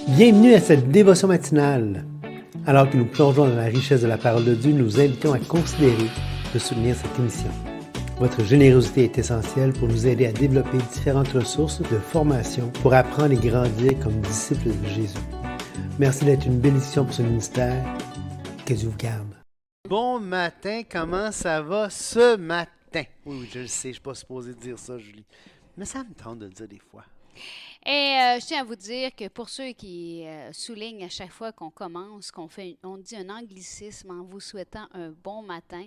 Bienvenue à cette dévotion matinale. Alors que nous plongeons dans la richesse de la parole de Dieu, nous vous invitons à considérer de soutenir cette émission. Votre générosité est essentielle pour nous aider à développer différentes ressources de formation pour apprendre et grandir comme disciples de Jésus. Merci d'être une bénédiction pour ce ministère. Que Dieu vous garde. Bon matin, comment ça va ce matin? Oui, je le sais, je ne suis pas supposé dire ça, Julie. Mais ça me tente de le dire des fois. Et je tiens à vous dire que pour ceux qui soulignent à chaque fois qu'on commence, on dit un anglicisme en vous souhaitant un bon matin,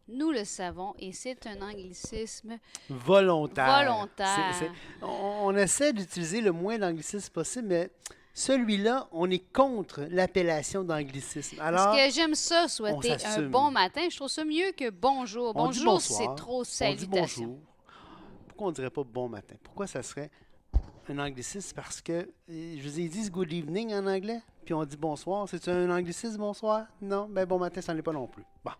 nous le savons et c'est un anglicisme volontaire. volontaire. On essaie d'utiliser le moins d'anglicisme possible, mais celui-là, on est contre l'appellation d'anglicisme. Alors, parce que j'aime ça, souhaiter un bon matin. Je trouve ça mieux que bonjour. Bonjour, c'est trop salutation. On dit bonjour. Pourquoi on ne dirait pas bon matin? Pourquoi ça serait un anglicisme? Parce que, je vous ai dit good evening en anglais, puis on dit bonsoir. C'est un anglicisme, bonsoir? Non? Ben bon matin, ça n'en est pas non plus. Bon,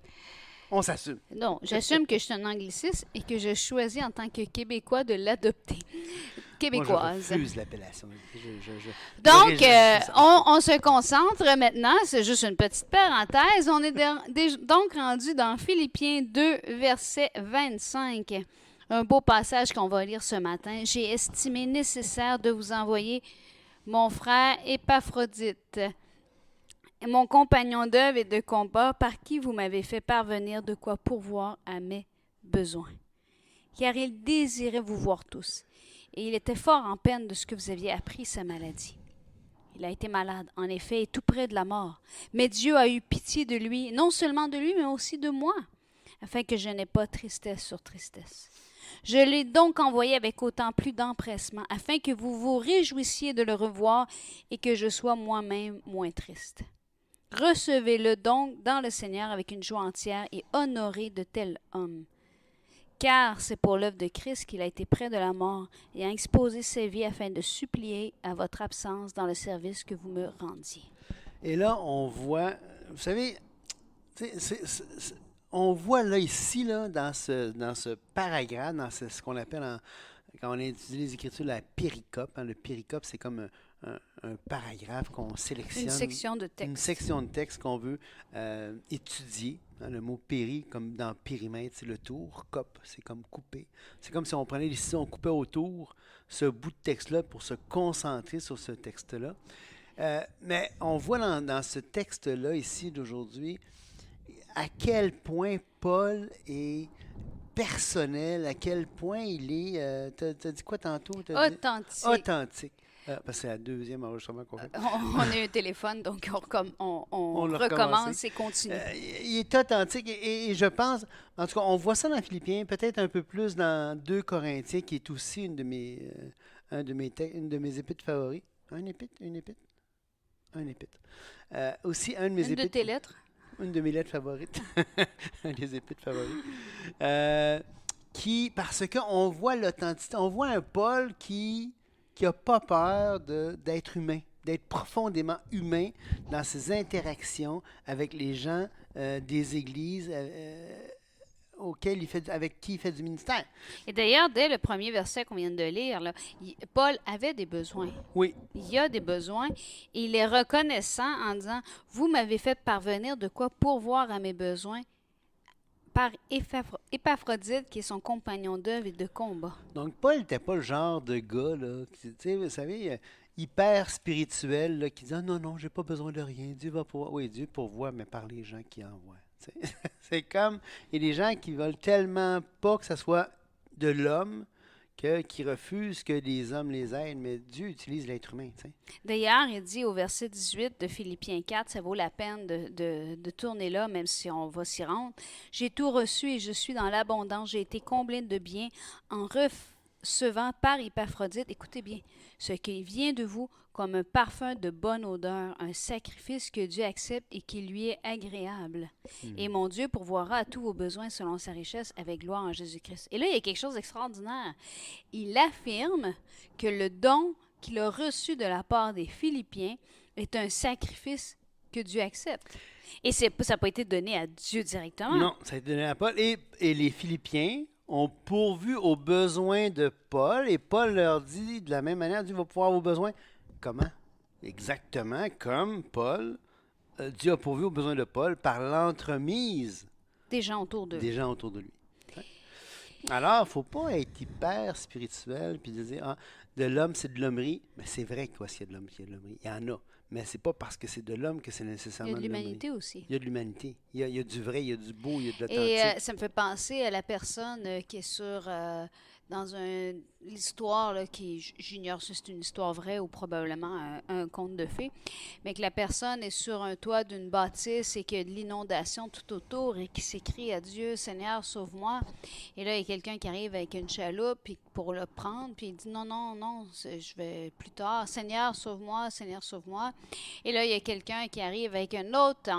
on s'assume. Non, j'assume que je suis un anglicisme et que je choisis en tant que Québécois de l'adopter. Québécoise. Moi, je refuse l'appellation. Donc, on se concentre maintenant. C'est juste une petite parenthèse. On est donc rendu dans Philippiens 2, verset 25. Un beau passage qu'on va lire ce matin. J'ai estimé nécessaire de vous envoyer mon frère Épaphrodite, mon compagnon d'œuvre et de combat, par qui vous m'avez fait parvenir de quoi pourvoir à mes besoins. Car il désirait vous voir tous, et il était fort en peine de ce que vous aviez appris sa maladie. Il a été malade, en effet, et tout près de la mort. Mais Dieu a eu pitié de lui, non seulement de lui, mais aussi de moi, afin que je n'aie pas tristesse sur tristesse. Je l'ai donc envoyé avec autant plus d'empressement, afin que vous vous réjouissiez de le revoir et que je sois moi-même moins triste. Recevez-le donc dans le Seigneur avec une joie entière et honorez de tels hommes. Car c'est pour l'œuvre de Christ qu'il a été près de la mort et a exposé sa vie afin de supplier à votre absence dans le service que vous me rendiez. Et là, on voit, vous savez, on voit là, ici, là, dans ce paragraphe, dans ce qu'on appelle, quand on étudie les Écritures, la péricope. Le péricope, c'est comme un paragraphe qu'on sélectionne. Une section de texte. Une section de texte qu'on veut étudier. Le mot péri, comme dans périmètre, c'est le tour. Cop, c'est comme couper. C'est comme si on prenait ici, on coupait autour ce bout de texte-là pour se concentrer sur ce texte-là. Mais on voit dans ce texte-là, ici, d'aujourd'hui, à quel point Paul est personnel, à quel point il est... t'as dit quoi tantôt? Authentique. Authentique. Parce que c'est la deuxième enregistrement qu'on fait. On a un téléphone, donc on recommence et continue. Il est authentique et je pense, en tout cas, on voit ça dans Philippiens, peut-être un peu plus dans 2 Corinthiens, qui est aussi une de mes épîtres favoris. Un épître? Aussi un de mes épîtres. Une de tes lettres? Une de mes lettres favorites. Un des épîtres favoris. Parce qu'on voit l'authenticité, on voit un Paul qui n'a pas peur d'être humain, d'être profondément humain dans ses interactions avec les gens des églises avec qui il fait du ministère. Et d'ailleurs, dès le premier verset qu'on vient de lire, là, Paul avait des besoins. Oui. Il y a des besoins et il est reconnaissant en disant « Vous m'avez fait parvenir de quoi pourvoir à mes besoins par Épaphrodite, qui est son compagnon d'œuvre et de combat. » Donc, Paul n'était pas le genre de gars, là, vous savez, hyper spirituel, là, qui dit « Non, j'ai pas besoin de rien, Dieu va pourvoir. » Oui, Dieu pourvoit, mais par les gens qui envoient. C'est comme, il y a des gens qui veulent tellement pas que ce soit de l'homme qui refusent que les hommes les aident, mais Dieu utilise l'être humain. T'sais. D'ailleurs, il dit au verset 18 de Philippiens 4, ça vaut la peine de tourner là, même si on va s'y rendre. « J'ai tout reçu et je suis dans l'abondance, j'ai été comblé de bien en recevant par Épaphrodite, écoutez bien, ce qui vient de vous comme un parfum de bonne odeur, un sacrifice que Dieu accepte et qui lui est agréable. Et mon Dieu pourvoira à tous vos besoins selon sa richesse avec gloire en Jésus-Christ. » Et là, il y a quelque chose d'extraordinaire. Il affirme que le don qu'il a reçu de la part des Philippiens est un sacrifice que Dieu accepte. Et ça n'a pas été donné à Dieu directement. Non, ça a été donné à Paul. Et les Philippiens ont pourvu aux besoins de Paul. Et Paul leur dit de la même manière, Dieu va pouvoir vos besoins. Comment? exactement comme Paul, Dieu a pourvu aux besoins de Paul par l'entremise Des gens autour d'eux. des gens autour de lui. Alors, il ne faut pas être hyper spirituel puis de dire de l'homme, c'est de l'hommerie. Mais c'est vrai qu'il y a de l'homme, il y a de l'hommerie. Il y en a. Mais c'est pas parce que c'est de l'homme que c'est Il y nécessairement a de de l'hommerie. l'humanité aussi. Il y a de l'humanité. Il y a du vrai, il y a du beau, il y a de Et l'authentique. ça me fait penser à la personne qui est dans l'histoire, là, j'ignore si c'est une histoire vraie ou probablement un conte de fées, mais que la personne est sur un toit d'une bâtisse et qu'il y a de l'inondation tout autour et qui s'écrie à Dieu, Seigneur, sauve-moi. Et là, il y a quelqu'un qui arrive avec une chaloupe puis pour le prendre, puis il dit non, non, non, je vais plus tard. Seigneur, sauve-moi, Seigneur, sauve-moi. Et là, il y a quelqu'un qui arrive avec un autre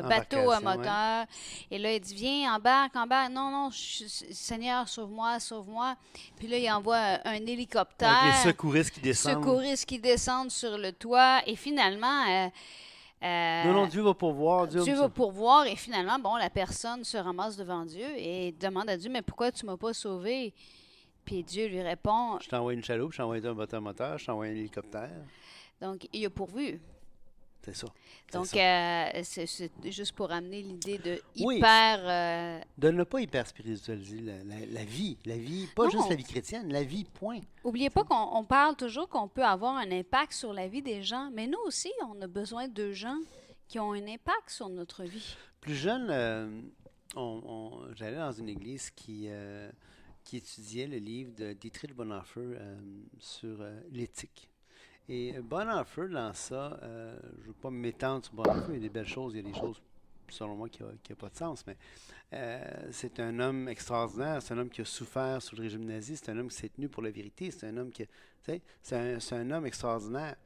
bateau à Embarcation, ouais. moteur. Et là, il dit, viens, embarque, embarque. Non, non, Seigneur, sauve-moi, sauve-moi. Puis là, il envoie un hélicoptère. Avec les secouristes qui descendent. Secouristes qui descendent sur le toit. Et finalement, Non, non, Dieu va pourvoir. Dieu va pourvoir. Et finalement, bon, la personne se ramasse devant Dieu et demande à Dieu, mais pourquoi tu m'as pas sauvé? Puis Dieu lui répond, Je t'envoie une chaloupe, je t'envoie un bateau à moteur, je t'envoie un hélicoptère. donc il a pourvu. C'est ça. Donc, ça. c'est juste pour amener l'idée de Oui. hyper... De ne pas hyper spiritualiser la vie. La vie, pas Non. juste la vie chrétienne, la vie, point. Oubliez pas qu'on parle toujours qu'on peut avoir un impact sur la vie des gens, mais nous aussi, on a besoin de gens qui ont un impact sur notre vie. Plus jeune, j'allais dans une église qui étudiait le livre de Dietrich Bonhoeffer sur l'éthique. Et Bonhoeffer, dans ça, je ne veux pas m'étendre sur Bonhoeffer, il y a des belles choses, il y a des choses, selon moi, qui n'ont pas de sens, mais c'est un homme extraordinaire, c'est un homme qui a souffert sous le régime nazi, c'est un homme qui s'est tenu pour la vérité, c'est un homme qui, c'est un homme extraordinaire.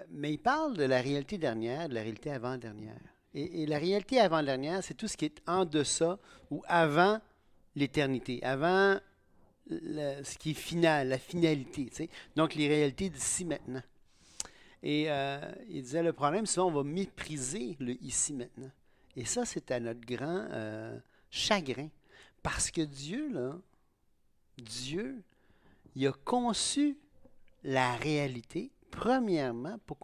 Mais il parle de la réalité dernière, de la réalité avant-dernière. Et la réalité avant-dernière, c'est tout ce qui est en deçà ou avant l'éternité, avant ce qui est final, la finalité. Tu sais. Donc, les réalités d'ici maintenant. Et il disait, le problème, souvent, on va mépriser le ici maintenant. Et ça, c'est à notre grand chagrin. Parce que Dieu, là, Dieu, il a conçu la réalité, premièrement, pour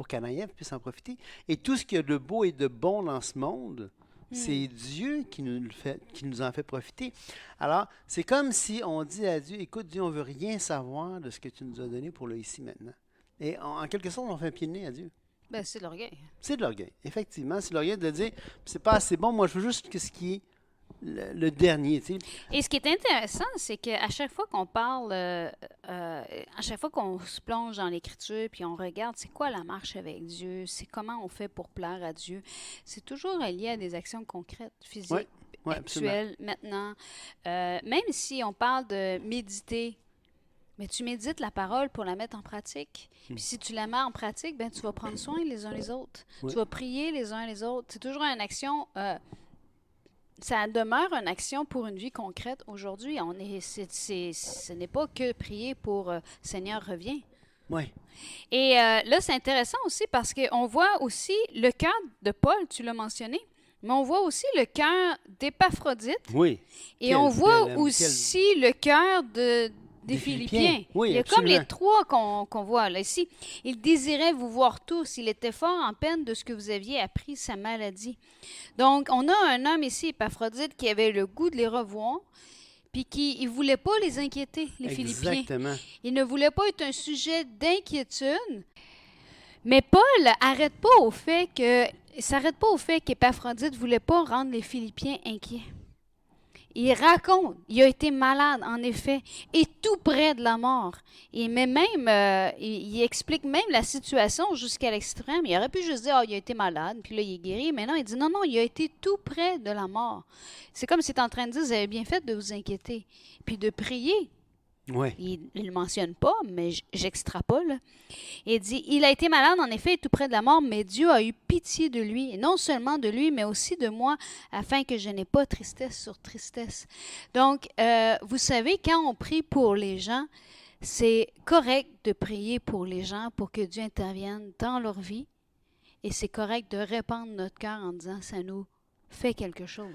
qu'Adam et Ève puissent en profiter. Et tout ce qu'il y a de beau et de bon dans ce monde, c'est Dieu qui nous en fait profiter. Alors, c'est comme si on dit à Dieu, écoute Dieu, on ne veut rien savoir de ce que tu nous as donné pour le ici maintenant. Et en quelque sorte, on fait un pied de nez à Dieu. Ben, c'est de l'orgueil. C'est de l'orgueil, effectivement. C'est de l'orgueil de dire, c'est pas assez bon, moi je veux juste ce qui est le dernier. Tu sais. Et ce qui est intéressant, c'est qu'à chaque fois qu'on parle, à chaque fois qu'on se plonge dans l'Écriture, puis on regarde c'est quoi la marche avec Dieu, c'est comment on fait pour plaire à Dieu, c'est toujours lié à des actions concrètes, physiques, Oui, actuelles, maintenant. Même si on parle de méditer, mais tu médites la parole pour la mettre en pratique. Puis si tu la mets en pratique, ben tu vas prendre soin les uns les autres. Oui. Tu vas prier les uns les autres. C'est toujours une action... ça demeure une action pour une vie concrète. Aujourd'hui, ce n'est pas que prier pour Seigneur, reviens. Oui. Et là, c'est intéressant aussi parce qu'on voit aussi le cœur de Paul, tu l'as mentionné, mais on voit aussi le cœur d'Épaphrodite. Oui. Et on voit aussi le cœur des Philippiens. Oui, il y a absolument. comme les trois qu'on voit là ici. Il désirait vous voir tous. Il était fort en peine de ce que vous aviez appris, sa maladie. Donc, on a un homme ici, Épaphrodite, qui avait le goût de les revoir, puis qui ne voulait pas les inquiéter, les Philippiens. Exactement. Il ne voulait pas être un sujet d'inquiétude. Mais Paul s'arrête pas au fait qu'Épaphrodite ne voulait pas rendre les Philippiens inquiets. Il raconte, il a été malade, en effet, et tout près de la mort. Mais même, il explique même la situation jusqu'à l'extrême. Il aurait pu juste dire, il a été malade, puis là, il est guéri. Mais non, il dit, non, il a été tout près de la mort. C'est comme s'il est en train de dire, vous avez bien fait de vous inquiéter, puis de prier. Oui. Il ne le mentionne pas, mais j'extrapole. Il dit, il a été malade, en effet, tout près de la mort, mais Dieu a eu pitié de lui, et non seulement de lui, mais aussi de moi, afin que je n'ai pas tristesse sur tristesse. Donc, vous savez, quand on prie pour les gens, c'est correct de prier pour les gens pour que Dieu intervienne dans leur vie, et c'est correct de répandre notre cœur en disant, ça nous fait quelque chose.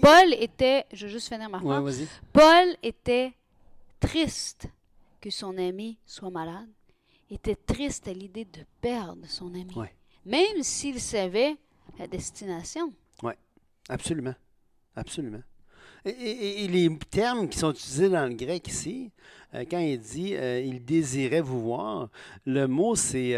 Paul était, je vais juste finir ma phrase, Paul était triste que son ami soit malade. était triste à l'idée de perdre son ami, Oui, même s'il savait la destination. oui, absolument. Absolument. Et les termes qui sont utilisés dans le grec ici, quand il dit il désirait vous voir, le mot c'est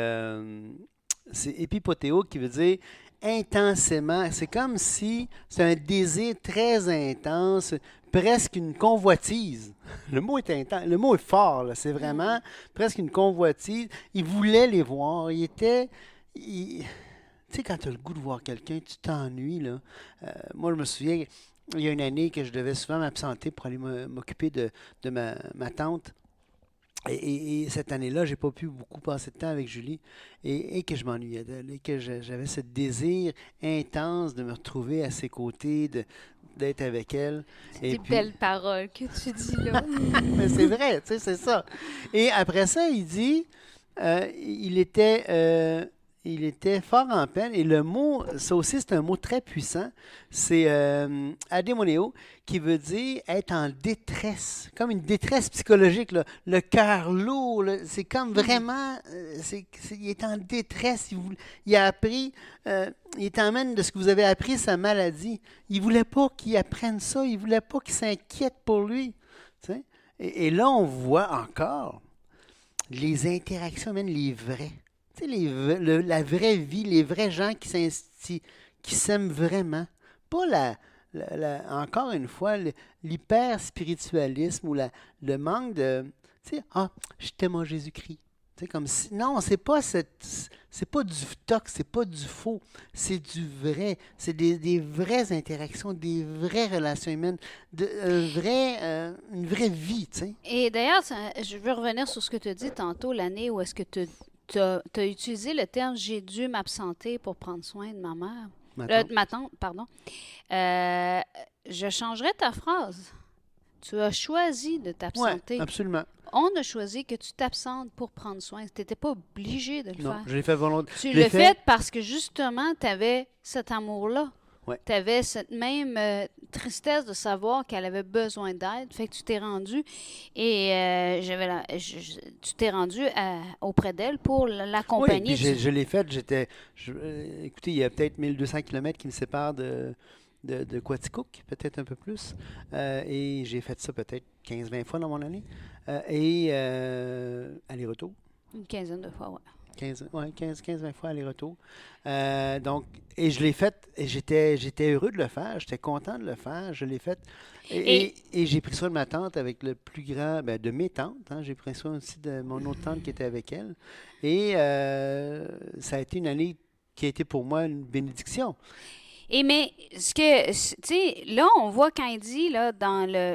épipotéo qui veut dire intensément. C'est comme si c'est un désir très intense, presque une convoitise. Le mot est intense, le mot est fort, là. C'est vraiment presque une convoitise. Il voulait les voir. Tu sais, quand tu as le goût de voir quelqu'un, tu t'ennuies, là. Moi, je me souviens, il y a une année que je devais souvent m'absenter pour aller m'occuper de ma tante. Et cette année-là, j'ai pas pu beaucoup passer de temps avec Julie et que je m'ennuyais d'elle et que j'avais ce désir intense de me retrouver à ses côtés, d'être avec elle. C'est Et des puis, belles paroles que tu dis là. mais c'est vrai, tu sais, c'est ça. Et après ça, il dit, il était fort en peine. Et le mot, ça aussi, c'est un mot très puissant. C'est adémonéo, qui veut dire être en détresse, comme une détresse psychologique, là. Le cœur lourd, là. C'est comme vraiment, il est en détresse. Il a appris, il est en même de ce que vous avez appris, sa maladie. Il ne voulait pas qu'il apprenne ça. Il ne voulait pas qu'il s'inquiète pour lui. Tu sais. Et là, on voit encore les interactions, même les vraies. Tu sais, la vraie vie, les vrais gens qui s'aiment vraiment. Pas encore une fois, l'hyper-spiritualisme ou le manque de, tu sais, je t'aime en Jésus-Christ. Tu sais, comme si, non, c'est pas du tox, c'est pas du faux, c'est du vrai. C'est des vraies interactions, des vraies relations humaines, une vraie vie, tu sais. Et d'ailleurs, je veux revenir sur ce que tu as dit tantôt, l'année où est-ce que tu as utilisé le terme j'ai dû m'absenter pour prendre soin de ma mère. Ma tante, pardon. Je changerais ta phrase. Tu as choisi de t'absenter. Oui, absolument. On a choisi que tu t'absentes pour prendre soin. Tu n'étais pas obligé de le Non, faire. je l'ai fait volontairement. Tu l'as fait parce que justement, tu avais cet amour-là. Ouais. Tu avais cette même tristesse de savoir qu'elle avait besoin d'aide. Fait que tu t'es rendu et tu t'es rendu auprès d'elle pour l'accompagner. Oui, puis je l'ai fait. Écoutez, il y a peut-être 1200 km qui me séparent de Quaticook, peut-être un peu plus. Et j'ai fait ça peut-être 15-20 fois dans mon année. Aller-retour. Une quinzaine de fois, oui. 15-20 fois aller-retour. Donc, et je l'ai fait, et j'étais heureux de le faire, j'étais content de le faire, je l'ai fait. Et j'ai pris soin de ma tante avec le plus grand, de mes tantes. Hein, j'ai pris soin aussi de mon autre tante qui était avec elle. Et ça a été une année qui a été pour moi une bénédiction. Mais tu sais, là, on voit quand il dit, là,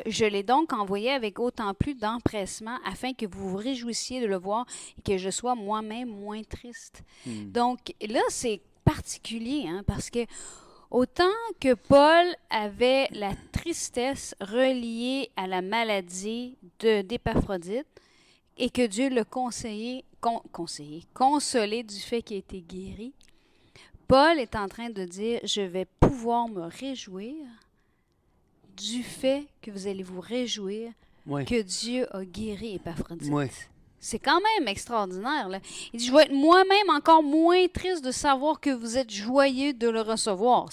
je l'ai donc envoyé avec autant plus d'empressement afin que vous vous réjouissiez de le voir et que je sois moi-même moins triste. Donc, là, c'est particulier, hein, parce que autant que Paul avait la tristesse reliée à la maladie d'Épaphrodite et que Dieu l'a consolé du fait qu'il a été guéri, Paul est en train de dire, je vais pouvoir me réjouir du fait que vous allez vous réjouir que Dieu a guéri Épaphrodite. Oui. C'est quand même extraordinaire, là. Il dit, je vais être moi-même encore moins triste de savoir que vous êtes joyeux de le recevoir.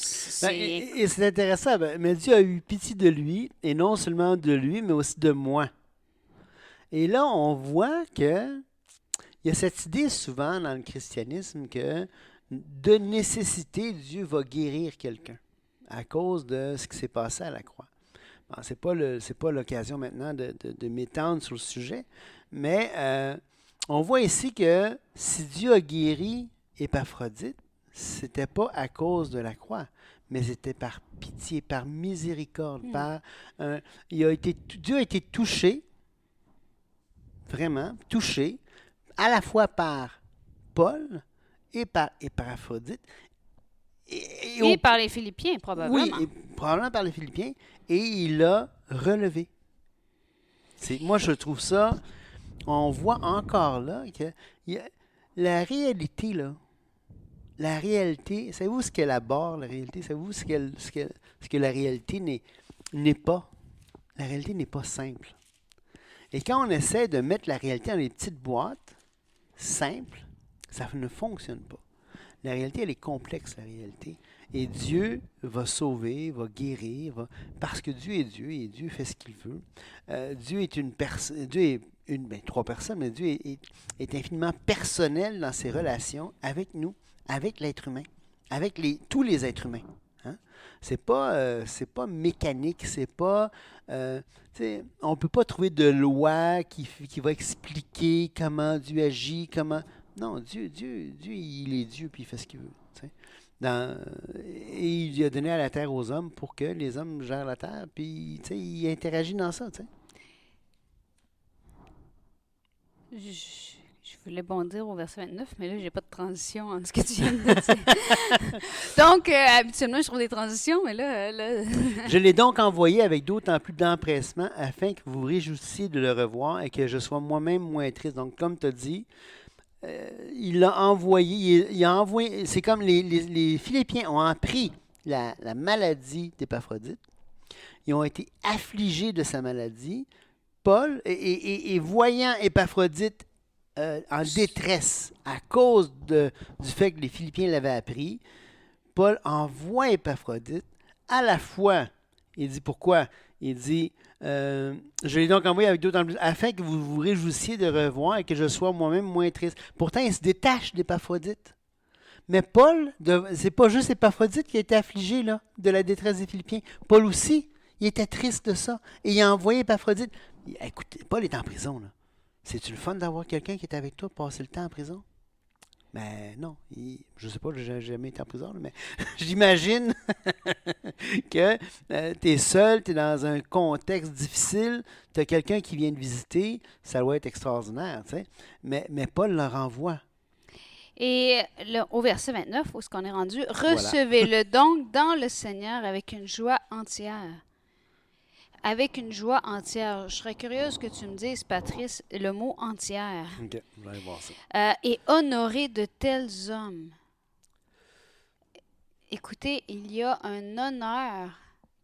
Et c'est intéressant, mais Dieu a eu pitié de lui, et non seulement de lui, mais aussi de moi. Et là, on voit que il y a cette idée souvent dans le christianisme que de nécessité, Dieu va guérir quelqu'un à cause de ce qui s'est passé à la croix. Bon, c'est pas l'occasion maintenant de m'étendre sur le sujet, mais on voit ici que si Dieu a guéri Épaphrodite, c'était pas à cause de la croix, mais c'était par pitié, par miséricorde, Dieu a été touché, vraiment touché, à la fois par Paul et par Épaphrodite. Et par les Philippiens, probablement. Oui, probablement par les Philippiens. Et il l'a relevé. Moi, je trouve ça, on voit encore là que la réalité, là, savez-vous ce qu'elle aborde, la réalité? Savez-vous ce que la réalité n'est pas? La réalité n'est pas simple. Et quand on essaie de mettre la réalité dans des petites boîtes, simple, ça ne fonctionne pas. La réalité, elle est complexe, la réalité. Et Dieu va sauver, va guérir, parce que Dieu est Dieu et Dieu fait ce qu'il veut. Dieu est une personne, trois personnes, mais Dieu est infiniment personnel dans ses relations avec nous, avec l'être humain, avec tous les êtres humains. Hein? C'est pas mécanique, c'est pas... on ne peut pas trouver de loi qui va expliquer comment Dieu agit, comment... Non, Dieu, il est Dieu, puis il fait ce qu'il veut. Et il a donné à la terre aux hommes pour que les hommes gèrent la terre, puis il interagit dans ça. Je voulais bondir au verset 29, mais là, j'ai pas de transition entre ce que tu viens de dire. Donc, habituellement, je trouve des transitions, mais là... Je l'ai donc envoyé avec d'autant plus d'empressement afin que vous vous réjouissiez de le revoir et que je sois moi-même moins triste. Donc, comme tu as dit, il l'a envoyé, c'est comme les Philippiens ont appris la maladie d'Épaphrodite. Ils ont été affligés de sa maladie. Paul, et voyant Épaphrodite en détresse à cause du fait que les Philippiens l'avaient appris, Paul envoie Épaphrodite à la fois. Il dit pourquoi? Il dit, je l'ai donc envoyé avec d'autant plus, afin que vous vous réjouissiez de revoir et que je sois moi-même moins triste. Pourtant, il se détache d'Épaphrodite. Mais Paul, c'est pas juste Épaphrodite qui a été affligé là, de la détresse des Philippiens. Paul aussi, il était triste de ça. Et il a envoyé Épaphrodite. Écoute, Paul est en prison. Là. C'est-tu le fun d'avoir quelqu'un qui est avec toi, passer le temps en prison? Mais non, je ne sais pas, je n'ai jamais été en prison, là, mais j'imagine que tu es seul, tu es dans un contexte difficile, tu as quelqu'un qui vient te visiter, ça doit être extraordinaire, tu sais. Mais Paul le renvoie. Et au verset 29, où est-ce qu'on est rendu? Recevez-le donc dans le Seigneur avec une joie entière. Avec une joie entière. Je serais curieuse que tu me dises, Patrice, le mot entière. OK, je vais aller voir ça. Et honorer de tels hommes. Écoutez, il y a un honneur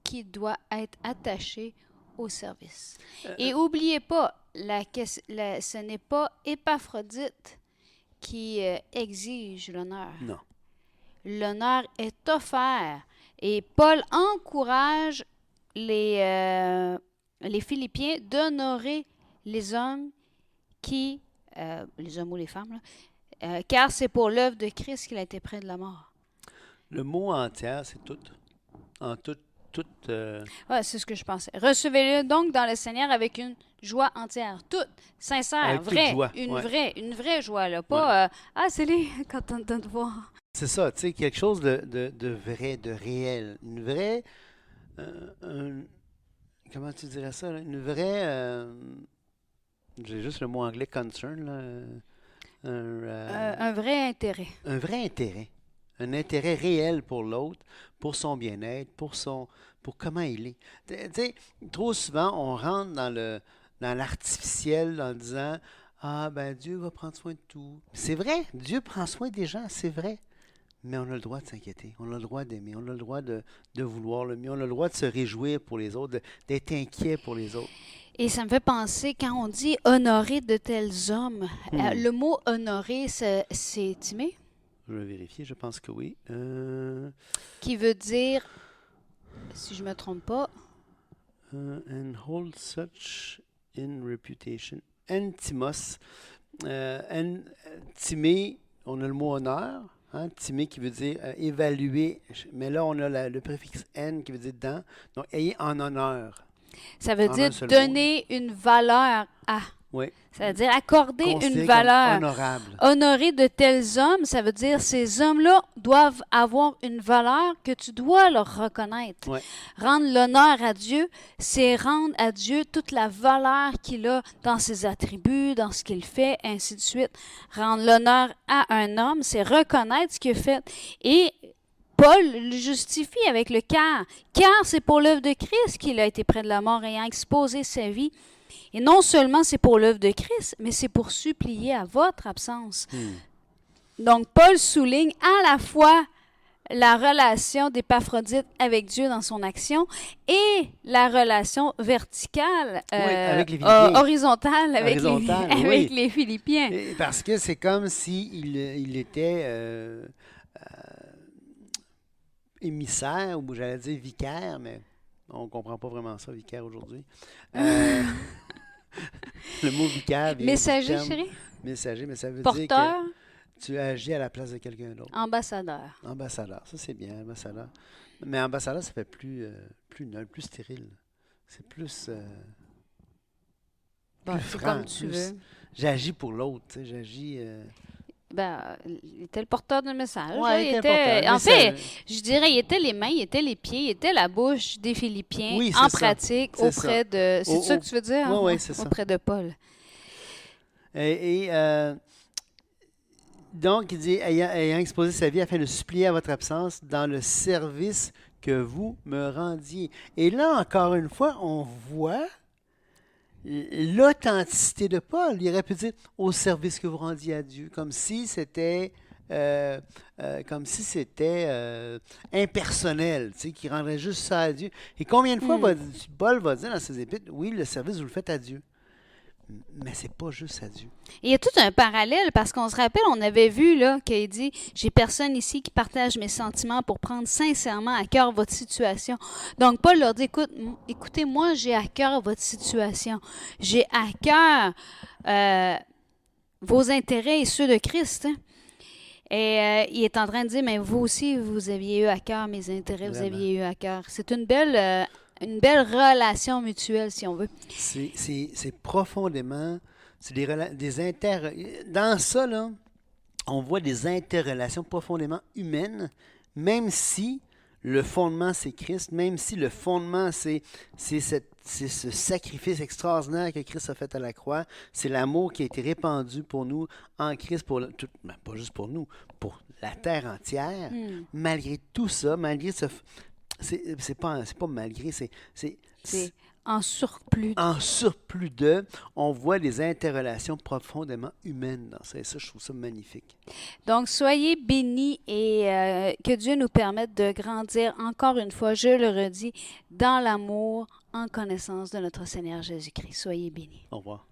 qui doit être attaché au service. Et n'oubliez pas, ce n'est pas Épaphrodite qui exige l'honneur. Non. L'honneur est offert. Et Paul encourage les Philippiens d'honorer les hommes les hommes ou les femmes, là, car c'est pour l'œuvre de Christ qu'il a été près de la mort. Le mot entière, c'est tout. En tout. Ouais, c'est ce que je pensais. Recevez-le donc dans le Seigneur avec une joie entière, toute, sincère, avec vraie, joie. une vraie joie, là, pas c'est les content de te voir. C'est ça, tu sais, quelque chose de vrai, de réel, une vraie, comment tu dirais ça, là? Une vraie, j'ai juste le mot anglais concern, là, Un vrai intérêt. un vrai intérêt, un intérêt réel pour l'autre, pour son bien-être, pour comment il est. Tu sais, trop souvent, on rentre dans l'artificiel en disant, ah ben Dieu va prendre soin de tout. C'est vrai, Dieu prend soin des gens, c'est vrai. Mais on a le droit de s'inquiéter, on a le droit d'aimer, on a le droit de vouloir le mieux, on a le droit de se réjouir pour les autres, d'être inquiet pour les autres. Et ça me fait penser, quand on dit « honorer de tels hommes », le mot « honorer », c'est Timée? Je vais vérifier, je pense que oui. Qui veut dire, si je ne me trompe pas... And hold such in reputation. Antimos. Timée, on a le mot honneur. Hein, Timée qui veut dire évaluer, mais là on a le préfixe N qui veut dire dans, donc ayez en honneur. Ça veut dire donner une valeur à. Oui. Ça veut dire accorder Considéré une valeur. honorable. Honorer de tels hommes, ça veut dire ces hommes-là doivent avoir une valeur que tu dois leur reconnaître. Ouais. Rendre l'honneur à Dieu, c'est rendre à Dieu toute la valeur qu'il a dans ses attributs, dans ce qu'il fait, ainsi de suite. Rendre l'honneur à un homme, c'est reconnaître ce qu'il a fait. Et Paul le justifie avec le car. Car c'est pour l'œuvre de Christ qu'il a été près de la mort, ayant exposé sa vie. Et non seulement c'est pour l'œuvre de Christ, mais c'est pour supplier à votre absence. Donc, Paul souligne à la fois la relation d'Épaphrodite avec Dieu dans son action et la relation verticale, avec les Philippiens. horizontale avec, Horizontale, avec oui. les Philippiens. Et parce que c'est comme s'il il était émissaire, ou j'allais dire vicaire, mais on ne comprend pas vraiment ça, vicaire, aujourd'hui. Le mot vicaire vient du Messager, terme chérie? messager, mais ça veut dire Porteur? que tu agis à la place de quelqu'un d'autre. Ambassadeur. Ambassadeur, ça c'est bien, ambassadeur. Mais ambassadeur, ça fait plus noble, plus stérile. C'est plus, Bon, plus c'est franc. comme tu plus- veux. J'agis pour l'autre, tu sais, j'agis... Il était le porteur de message. Ouais, là. il Il était important. était, Mais en ça- fait, je dirais, il était les mains, il était les pieds, il était la bouche des Philippiens Oui, en c'est ça. pratique C'est auprès de... C'est ça que tu veux dire? Oui, hein? oui, c'est ça. Auprès de Paul. Donc, il dit, ayant exposé sa vie afin de supplier à votre absence dans le service que vous me rendiez. Et là, encore une fois, on voit l'authenticité de Paul. Il aurait pu dire au service que vous rendiez à Dieu, comme si c'était impersonnel, tu sais, qu'il rendrait juste ça à Dieu. Et combien de fois Paul va dire dans ses épîtres, oui, le service, vous le faites à Dieu. Mais c'est pas juste à Dieu. Il y a tout un parallèle parce qu'on se rappelle, on avait vu là qu'il dit j'ai personne ici qui partage mes sentiments pour prendre sincèrement à cœur votre situation. Donc Paul leur dit écoutez, moi j'ai à cœur votre situation. J'ai à cœur vos intérêts et ceux de Christ. Hein. Et il est en train de dire mais vous aussi vous aviez eu à cœur mes intérêts, Vraiment. vous aviez eu à cœur. C'est une belle relation mutuelle si on veut. C'est profondément, c'est dans ça, là, on voit des interrelations profondément humaines, même si le fondement, c'est Christ, même si le fondement, c'est ce sacrifice extraordinaire que Christ a fait à la croix, c'est l'amour qui a été répandu pour nous en Christ, pas juste pour nous, pour la terre entière. Malgré tout ça, malgré ce... C'est pas malgré, c'est en surplus. En surplus de, on voit des interrelations profondément humaines dans ça. Et ça, je trouve ça magnifique. Donc, soyez bénis et que Dieu nous permette de grandir, encore une fois, je le redis, dans l'amour, en connaissance de notre Seigneur Jésus-Christ. Soyez bénis. Au revoir.